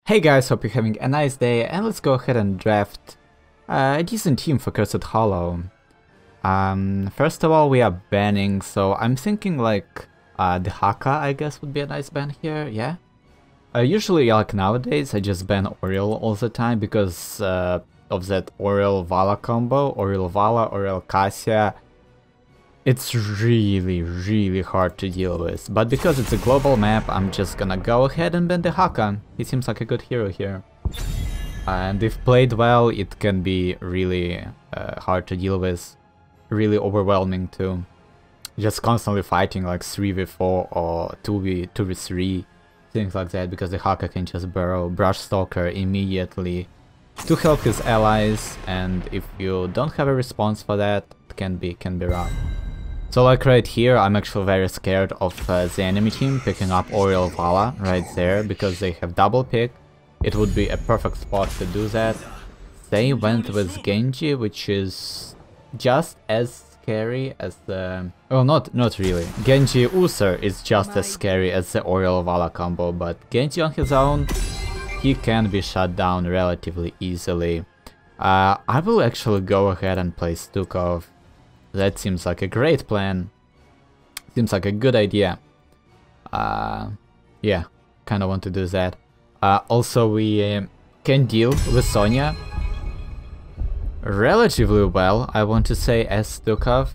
Hey guys, hope you're having a nice day, and let's go ahead and draft a decent team for Cursed Hollow. First of all, we are banning, so I'm thinking like the Haka, I guess, would be a nice ban here, yeah? Usually, like nowadays, I just ban Oriel all the time because of that Oriel-Vala combo, Oriel-Vala, Oriel-Cassia. It's really hard to deal with, but because it's a global map, I'm just gonna go ahead and ban the Haka. He seems like a good hero here. And if played well, it can be really hard to deal with, really overwhelming too. Just constantly fighting like 3v4 or 2v3, things like that, because the Haka can just burrow Brush Stalker immediately to help his allies, and if you don't have a response for that, it can be rough. So like right here, I'm actually very scared of the enemy team picking up Oriel-Vala right there, because they have double pick. It would be a perfect spot to do that. They went with Genji, which is just as scary as the... well, not really. Genji User is just as scary as the Oriel-Vala combo, but Genji on his own, he can be shut down relatively easily. I will actually go ahead and play Stukov. That seems like a great plan. Seems like a good idea. Yeah, kinda want to do that. Also, we can deal with Sonya relatively well, I want to say, as Stukov.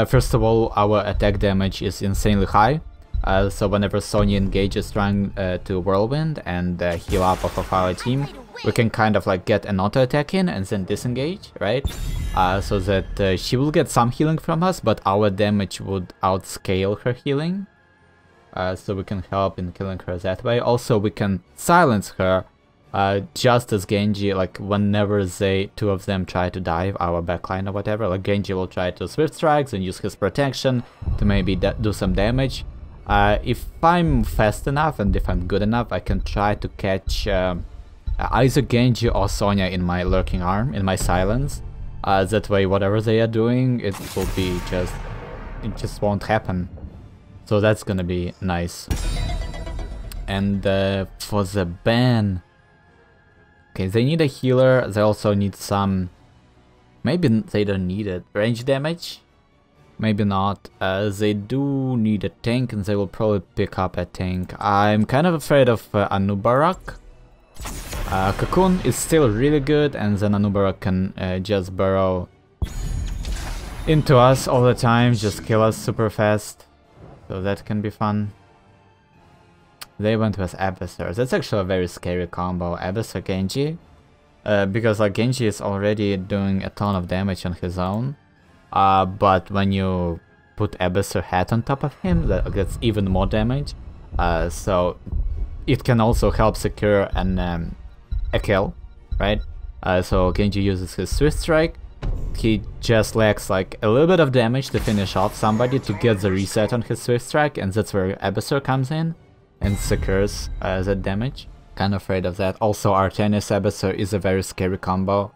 First of all, our attack damage is insanely high. So whenever Sonya engages trying to Whirlwind and heal up off of our team, we can kind of like get an auto attack in and then disengage, right? So that she will get some healing from us, but our damage would outscale her healing. So we can help in killing her that way. Also, we can silence her just as Genji, like whenever two of them try to dive our backline or whatever, like Genji will try to Swift Strikes and use his protection to maybe do some damage. If I'm fast enough and if I'm good enough, I can try to catch either Genji or Sonya in my lurking arm, in my silence. That way, whatever they are doing, it will be it just won't happen. So that's gonna be nice. And for the ban, okay, they need a healer. They also need some. Maybe they don't need it. Range damage. Maybe not. They do need a tank, and they will probably pick up a tank. I'm kind of afraid of Anubarak. Cocoon is still really good, and then Anubarak can just burrow into us all the time, just kill us super fast. So that can be fun. They went with Abyssur. That's actually a very scary combo, Abyssur Genji. Because like Genji is already doing a ton of damage on his own. But when you put Abyssur hat on top of him, that's even more damage. So it can also help secure a kill, right? So Genji uses his Swift Strike. He just lacks like a little bit of damage to finish off somebody to get the reset on his Swift Strike, and that's where Abyssur comes in and secures that damage. Kind of afraid of that. Also, Artanis Abyssur is a very scary combo,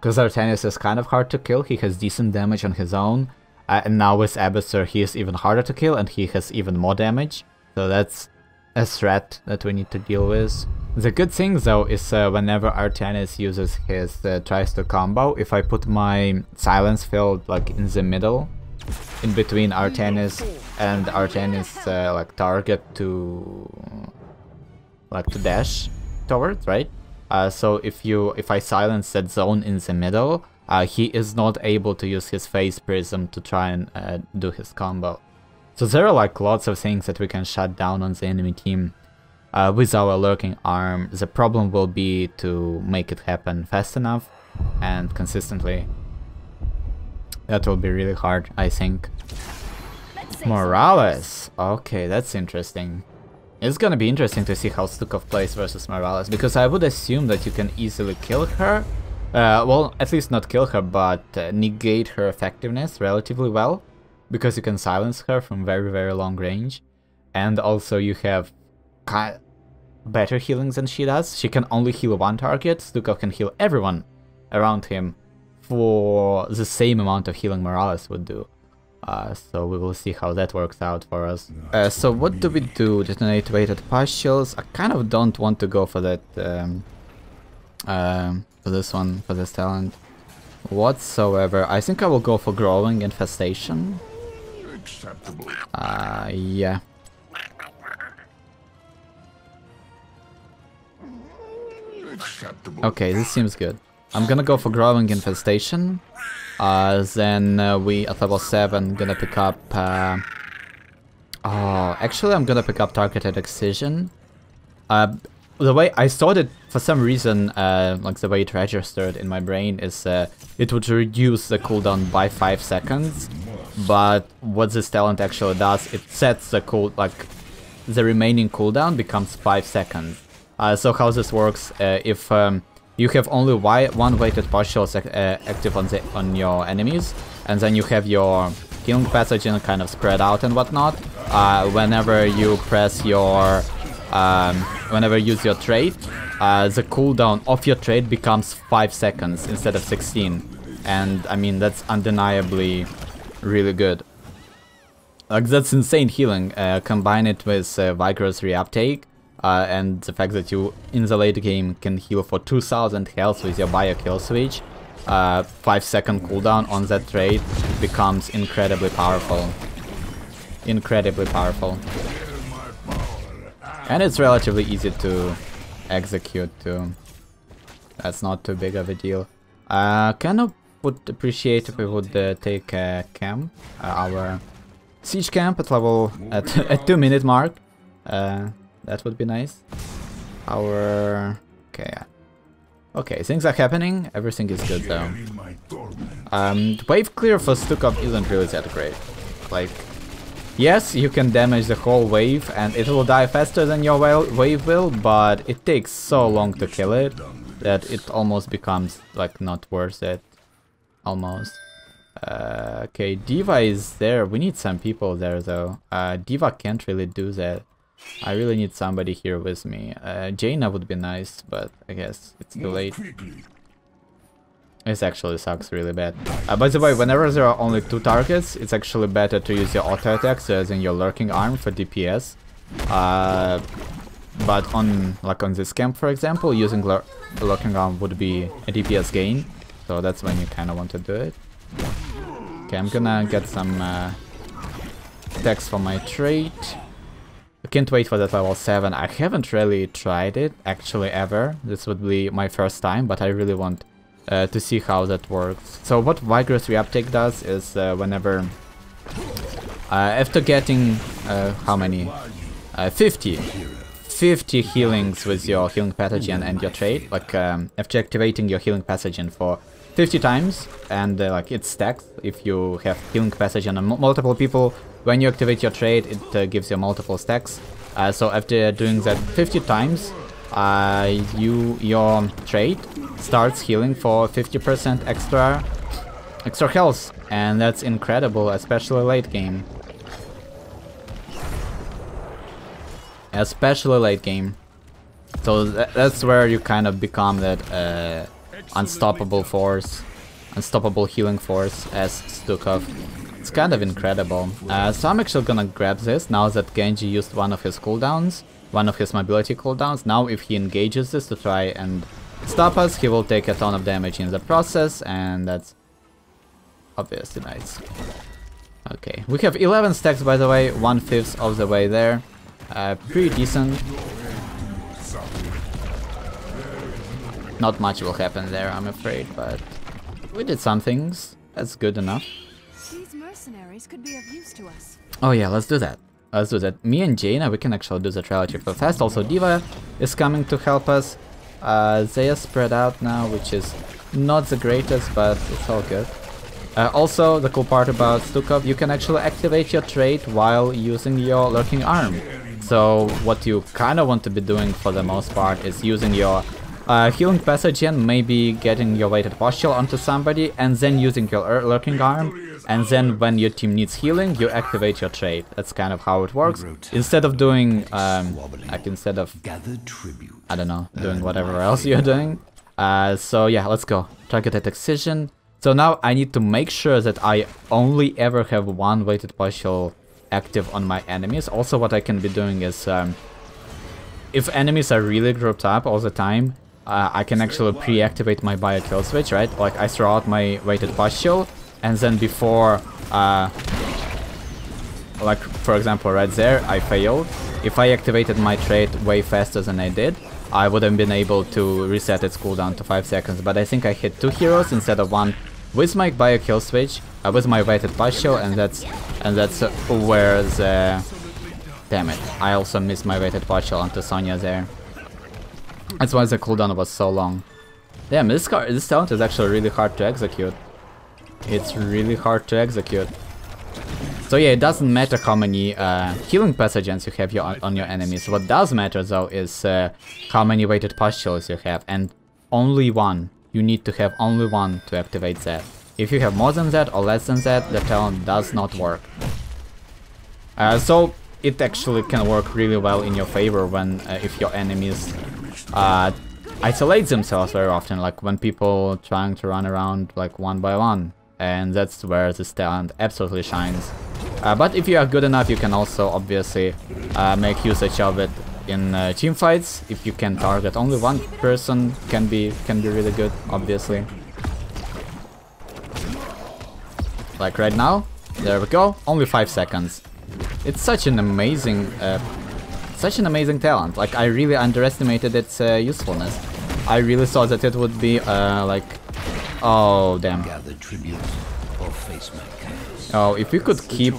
because Artanis is kind of hard to kill. He has decent damage on his own, and now with Abyssur he is even harder to kill and he has even more damage. So that's a threat that we need to deal with. The good thing though is whenever Artanis uses his tries to combo, if I put my silence field like in the middle, in between Artanis and Artanis like target to dash towards, right? So if I silence that zone in the middle, he is not able to use his Phase Prism to try and do his combo. So there are like lots of things that we can shut down on the enemy team with our lurking arm. The problem will be to make it happen fast enough and consistently. That will be really hard, I think. Morales. Okay, that's interesting. It's gonna be interesting to see how Stukov plays versus Morales, because I would assume that you can easily kill her. Well, at least not kill her, but negate her effectiveness relatively well, because you can silence her from very long range. And also you have better healing than she does. She can only heal one target. Stukov can heal everyone around him for the same amount of healing Morales would do. So we will see how that works out for us. So what do we do? Detonate weighted partials. I kind of don't want to go for that, for this one, for this talent whatsoever. I think I will go for growing infestation. Acceptable. Yeah. Acceptable. Okay, this seems good. I'm gonna go for growing infestation. Then we at level 7 gonna pick up. Oh, actually, I'm gonna pick up targeted excision. The way I thought it, for some reason, like the way it registered in my brain is it would reduce the cooldown by 5 seconds. But what this talent actually does, it sets the the remaining cooldown becomes 5 seconds. So how this works, if you have only one weighted partial active on your enemies, and then you have your healing pathogen kind of spread out and whatnot, whenever you press your, whenever you use your trait, the cooldown of your trait becomes 5 seconds instead of 16. And I mean, that's undeniably really good. Like, that's insane healing. Combine it with Vigorous Reuptake, and the fact that you, in the late game, can heal for 2000 health with your bio kill switch, 5-second cooldown on that trait becomes incredibly powerful. Incredibly powerful. And it's relatively easy to execute too. That's not too big of a deal. Kind of would appreciate if we would take a camp, our siege camp at level at 2-minute mark. That would be nice. Okay, things are happening. Everything is good though. Wave clear for Stukov isn't really that great. Like, yes, you can damage the whole wave and it will die faster than your wave will, but it takes so long to kill it that it almost becomes like not worth it. Almost. Okay, Diva is there. We need some people there though. Diva can't really do that. I really need somebody here with me. Jaina would be nice, but I guess it's too late. This actually sucks really bad. By the way, whenever there are only 2 targets, it's actually better to use your auto attacks than your lurking arm for DPS. But on this camp, for example, using lurking arm would be a DPS gain, so that's when you kind of want to do it. Okay, I'm gonna get some attacks for my trait. I can't wait for that level 7. I haven't really tried it, actually, ever. This would be my first time, but I really want to see how that works. So what Vigorous Reuptake does is whenever... after getting... how many? 50 healings with your healing pathogen and your trait, like after activating your healing pathogen for 50 times, and like it stacks if you have healing pathogen on multiple people. When you activate your trait, it gives you multiple stacks. So after doing that 50 times, your trait starts healing for 50% extra health, and that's incredible, especially late game. Especially late game. So that's where you kind of become that unstoppable force, unstoppable healing force as Stukov. It's kind of incredible. So I'm actually gonna grab this now that Genji used one of his cooldowns, one of his mobility cooldowns. Now if he engages this to try and stop us, he will take a ton of damage in the process, and that's obviously nice. Okay, we have 11 stacks, by the way, 1/5 of the way there. Pretty decent. Not much will happen there, I'm afraid, but we did some things. That's good enough. These mercenaries could be of use to us. Oh yeah, let's do that. Let's do that. Me and Jaina, we can actually do that relatively fast. Also, Diva is coming to help us. They are spread out now, which is not the greatest, but it's all good. Also, the cool part about Stukov, you can actually activate your trait while using your lurking arm. So what you kind of want to be doing for the most part is using your healing pathogen, maybe getting your weighted partial onto somebody, and then using your lurking arm, and then when your team needs healing, you activate your trait. That's kind of how it works. Instead of doing, instead of, I don't know, doing whatever else you're doing. So yeah, let's go. Targeted Excision. So now I need to make sure that I only ever have one weighted partial active on my enemies. Also what I can be doing is, if enemies are really grouped up all the time, I can actually pre-activate my bio kill switch, right? Like I throw out my weighted partial, and then before, like for example right there, I failed. If I activated my trait way faster than I did, I would have been able to reset its cooldown to 5 seconds. But I think I hit 2 heroes instead of 1 with my bio kill switch, with my weighted partial, and that's where the... Damn it, I also missed my weighted partial onto Sonya there. That's why the cooldown was so long. Damn, this talent is actually really hard to execute. It's really hard to execute. So yeah, it doesn't matter how many healing pathogens you have on your enemies. What does matter though is how many weighted partials you have, and only one. You need to have only one to activate that. If you have more than that or less than that, the talent does not work. So it actually can work really well in your favor when if your enemies isolate themselves very often, like when people trying to run around like one by one, and that's where this talent absolutely shines. But if you are good enough, you can also obviously make usage of it in team fights. If you can target only one person, can be really good, obviously. Like right now, there we go, only 5 seconds. It's such an amazing talent. Like I really underestimated its usefulness. I really thought that it would be like, oh damn. Oh, if we could keep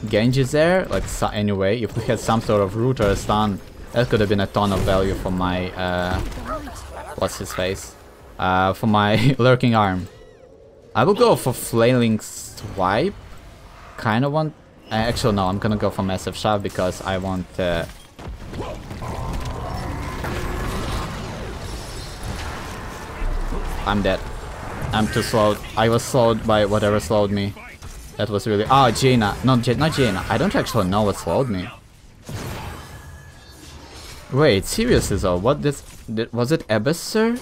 Genji there, like anyway, if we had some sort of root or a stun, that could have been a ton of value for my what's his face? For my lurking arm. I will go for flailing swipe. Kind of want. Actually, no, I'm gonna go for massive shove because I want. I'm dead. I'm too slow. I was slowed by whatever slowed me. That was really... Ah, Jaina. Not Jaina. I don't actually know what slowed me. Wait, seriously though, what this... Was it Abysser?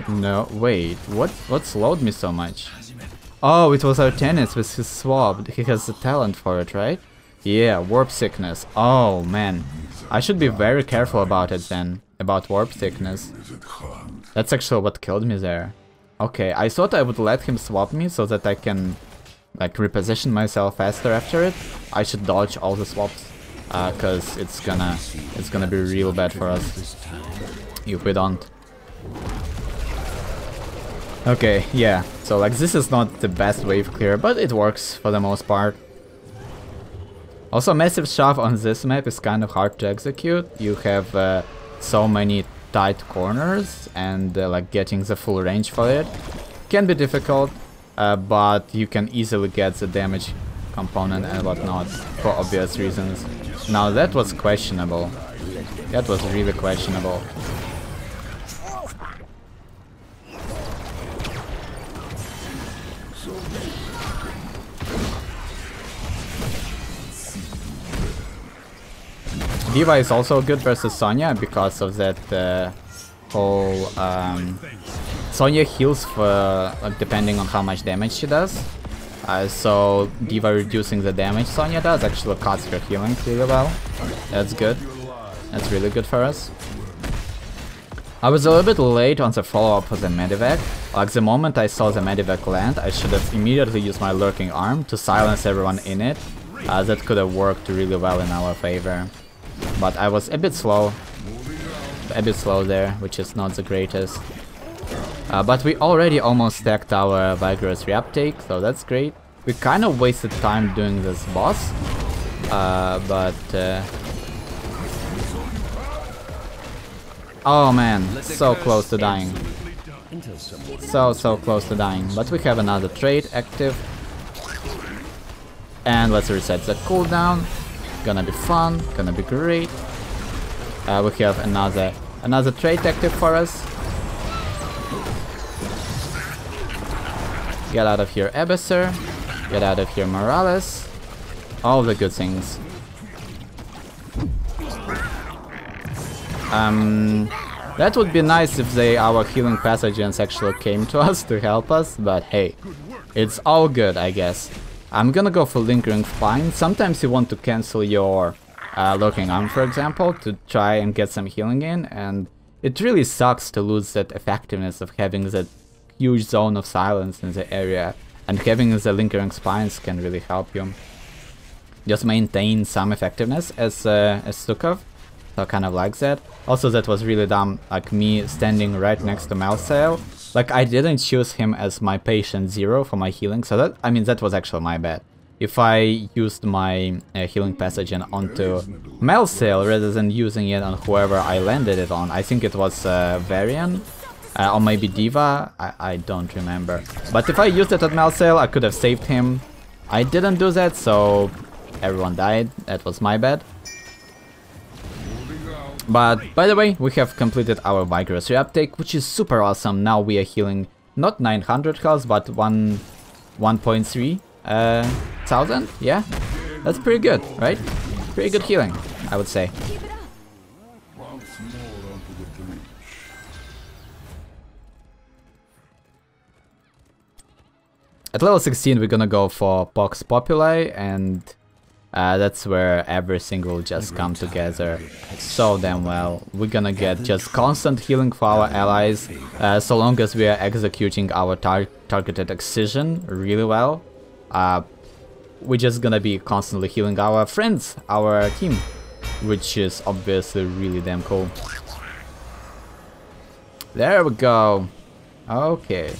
No, wait. What slowed me so much? Oh, it was Artenis with his swab. He has the talent for it, right? Yeah, warp sickness. Oh, man. I should be very careful about it then. About warp sickness. That's actually what killed me there. Okay, I thought I would let him swap me so that I can like reposition myself faster after it. I should dodge all the swaps, cause it's gonna be real bad for us if we don't. Okay, yeah. So like this is not the best wave clear, but it works for the most part. Also, massive shove on this map is kind of hard to execute. You have so many tight corners, and like getting the full range for it can be difficult, but you can easily get the damage component and whatnot for obvious reasons. Now that was questionable. That was really questionable. D.Va is also good versus Sonya because of that whole... Sonya heals for depending on how much damage she does. So D.Va reducing the damage Sonya does actually cuts her healing really well. That's good. That's really good for us. I was a little bit late on the follow-up for the medevac. Like the moment I saw the medevac land, I should have immediately used my lurking arm to silence everyone in it. That could have worked really well in our favor. But I was a bit slow there, which is not the greatest. But we already almost stacked our Vigorous Reuptake, so that's great. We kind of wasted time doing this boss, oh man, so close to dying. So close to dying. But we have another trait active. And let's reset the cooldown. Gonna be fun, gonna be great. We have another trait active for us. Get out of here, Abysser. Get out of here, Morales. All the good things. That would be nice if our healing pathogens actually came to us to help us, but hey, it's all good, I guess. I'm gonna go for Lingering Spine. Sometimes you want to cancel your Lurking Arm, for example, to try and get some healing in, and it really sucks to lose that effectiveness of having that huge zone of silence in the area, and having the Lingering Spines can really help you just maintain some effectiveness as Stukov. So I kind of like that. Also, that was really dumb, like me standing right next to Malsail. Like, I didn't choose him as my patient 0 for my healing, so that, I mean, that was actually my bad. If I used my healing pathogen onto Malsail rather than using it on whoever I landed it on, I think it was Varian, or maybe Diva, I don't remember. But if I used it at Malsail, I could have saved him. I didn't do that, so everyone died. That was my bad. But, by the way, we have completed our Vigorous Reuptake, which is super awesome. Now we are healing not 900 health, but 1.3 thousand. Yeah, that's pretty good, right? Pretty good healing, I would say. At level 16 we're gonna go for Pox Populi, and that's where everything will just come together so damn well. We're gonna get just constant healing for our allies, so long as we are executing our targeted Excision really well. We're just gonna be constantly healing our friends, our team, which is obviously really damn cool. There we go. Okay.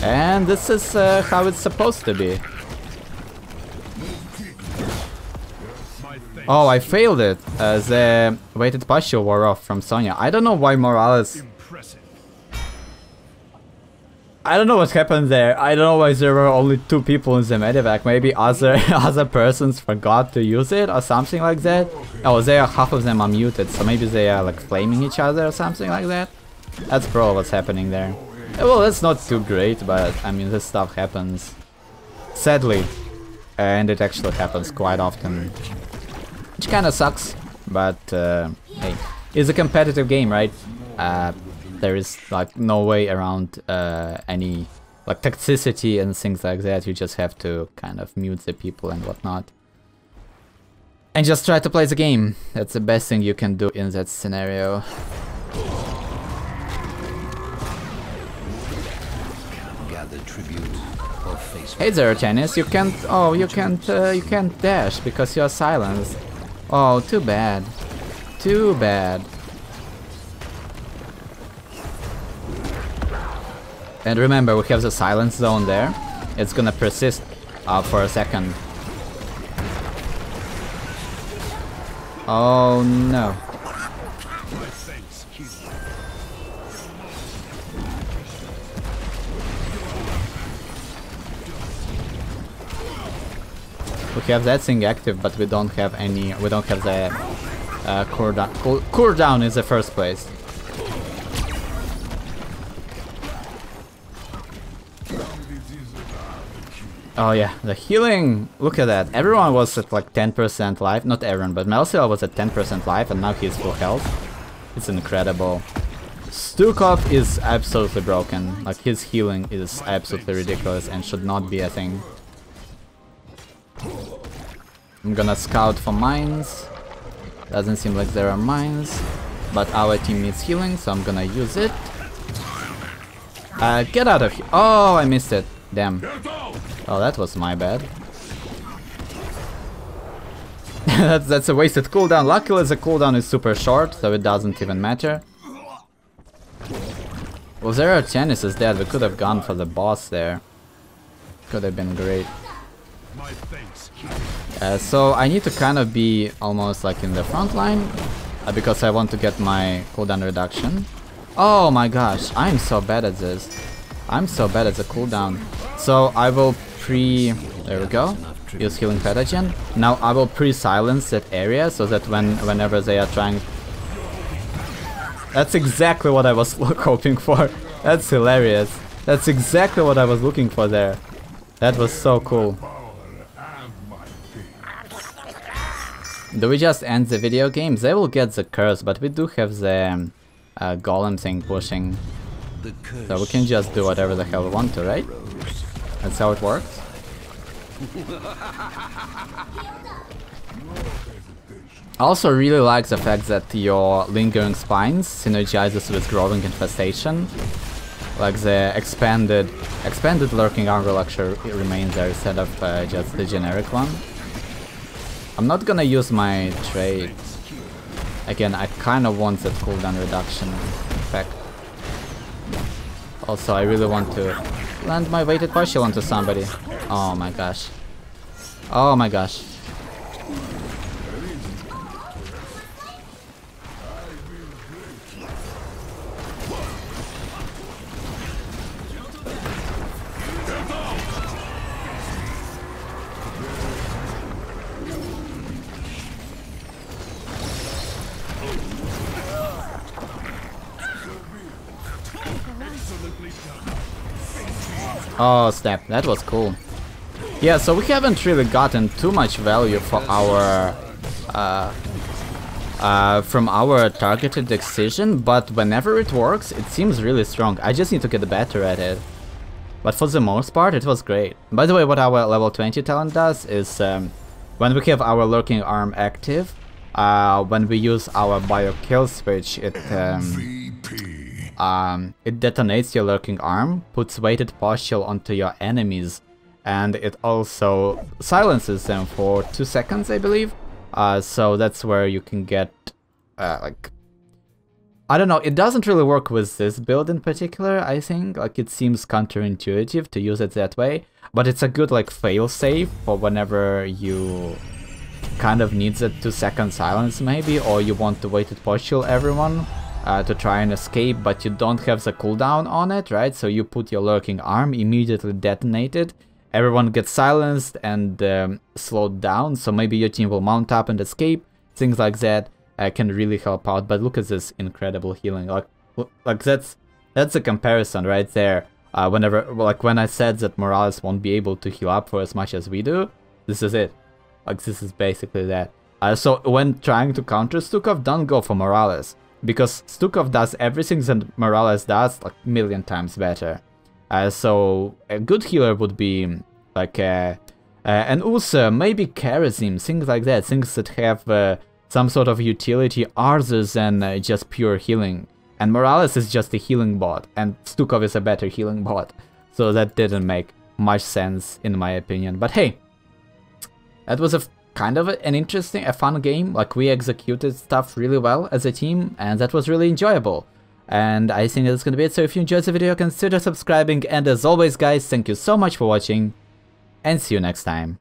And this is how it's supposed to be. Oh, I failed it. The weighted partial wore off from Sonya. I don't know why Morales... I don't know what happened there. I don't know why there were only 2 people in the medevac. Maybe other persons forgot to use it or something like that. Oh, half of them are muted, so maybe they are like flaming each other or something like that. That's probably what's happening there. Well, that's not too great, but I mean, this stuff happens, sadly, and it actually happens quite often, which kind of sucks, but hey, it's a competitive game, right? There is like no way around any like toxicity and things like that. You just have to kind of mute the people and whatnot, and just try to play the game. That's the best thing you can do in that scenario. Hey there, Tennis. You can't. Oh, you can't dash because you're silenced. Oh, too bad. Too bad. And remember, we have the silence zone there. It's gonna persist for a second. Oh no. we have that thing active, but we don't have any. We don't have the cooldown in the first place. Oh yeah, the healing. Look at that. Everyone was at like 10% life. Not everyone, but Melciel was at 10% life, and now he's full health. It's incredible. Stukov is absolutely broken. Like, his healing is absolutely ridiculous and should not be a thing. I'm gonna scout for mines. Doesn't seem like there are mines, but our team needs healing, so I'm gonna use it. Get out of here. Oh, I missed it. Damn. Oh, that was my bad. that's a wasted cooldown. Luckily the cooldown is super short, so it doesn't even matter. Well, there are Janice is dead. We could have gone for the boss there. Could have been great. So I need to kind of be almost like in the front line, because I want to get my cooldown reduction. Oh my gosh, I'm so bad at this. I'm so bad at the cooldown. So I will there we go, use healing pathogen. Now I will pre-silence that area so that whenever they are trying... That's exactly what I was hoping for. That's hilarious. That's exactly what I was looking for there. That was so cool. Do we just end the video game? They will get the curse, but we do have the golem thing pushing. So we can just do whatever the hell we want to, right? That's how it works. I also really like the fact that your Lingering Spines synergizes with Growing Infestation. Like the expanded Lurking Arm will actually remain there instead of just the generic one. I'm not gonna use my trait. Again, I kinda want that cooldown reduction effect. Also, I really want to land my weighted partial onto somebody. Oh my gosh. Oh my gosh. Oh snap, that was cool. Yeah, so we haven't really gotten too much value for our from our targeted Excision, but whenever it works, it seems really strong. I just need to get better at it. But for the most part, it was great. By the way, what our level 20 talent does is when we have our Lurking Arm active, when we use our bio kill switch, it detonates your Lurking Arm, puts weighted partial onto your enemies, and it also silences them for 2 seconds, I believe. So that's where you can get, like... I don't know, it doesn't really work with this build in particular, I think. Like, it seems counterintuitive to use it that way, but it's a good, like, fail-safe for whenever you kind of need that 2-second silence, maybe, or you want to weighted partial everyone. To try and escape, but you don't have the cooldown on it, right? So you put your Lurking Arm, immediately detonate it, everyone gets silenced and slowed down, so maybe your team will mount up and escape. Things like that can really help out. But look at this incredible healing. Like that's a comparison right there. Whenever, like when I said that Morales won't be able to heal up for as much as we do, this is it. Like this is basically that. So when trying to counter Stukov, don't go for Morales, because Stukov does everything that Morales does like 1,000,000 times better. So a good healer would be like and also maybe Charism, things like that, things that have some sort of utility other than just pure healing. And Morales is just a healing bot, and Stukov is a better healing bot. So that didn't make much sense in my opinion. But hey, that was a kind of an interesting, a fun game. Like, we executed stuff really well as a team, and that was really enjoyable. And I think that's gonna be it. So if you enjoyed the video, consider subscribing, and as always guys, thank you so much for watching, and see you next time.